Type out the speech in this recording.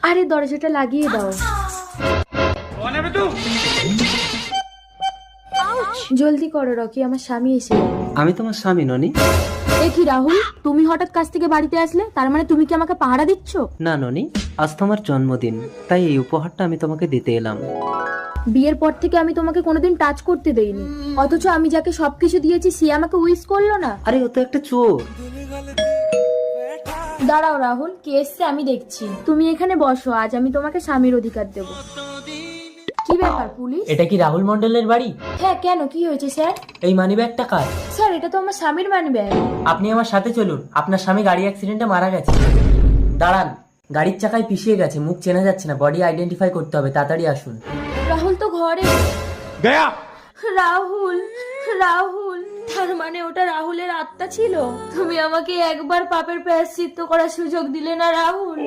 আরে দরজাটা লাগিয়ে দাও। জলদি করো রকি, আমার স্বামী এসে যাবে। আমি তোমার স্বামী ননি। এ কি রাহুল, তুমি হঠাৎ কাছ থেকে বাড়িতে আসলে? তার মানে তুমি কি আমাকে পাহারা দিচ্ছ? না ননি, আজ তোমার জন্মদিন, তাই এই উপহারটা আমি তোমাকে দিতে এলাম। বিয়ের পর থেকে আমি তোমাকে কোনোদিন টাচ করতে দেইনি, অথচ আমি যাকে সবকিছু দিয়েছি সে আমাকে উইশ করলো না। আরে ও তো একটা চোর। দাঁড়াও রাহুল, কে এসছে আমি দেখছি। তুমি এখানে বসো, আজ আমি তোমাকে স্বামীর অধিকার দেব। কি ব্যাপার পুলিশ? এটা কি রাহুল মন্ডলের বাড়ি? হ্যাঁ, কেন, কি হয়েছে স্যার? এই মানিব্যাগটা কার? স্যার, এটা তো আমার স্বামীর মানিব্যাগ। আপনি আমার সাথে চলুন, আপনার স্বামী গাড়ি অ্যাক্সিডেন্টে মারা গেছে। দাঁড়ান, গাড়ির চাকায় পিছিয়ে গেছে, মুখ চেনা যাচ্ছে না, বডি আইডেন্টিফাই করতে হবে, তাড়াতাড়ি আসুন। রাহুল তো ঘরে गया। রাহুল, রাহুল, তার মানে ওটা রাহুলের আত্মা ছিল। তুমি আমাকে একবার পাপের প্রায়শ্চিত্ত করার সুযোগ দিলে না রাহুল।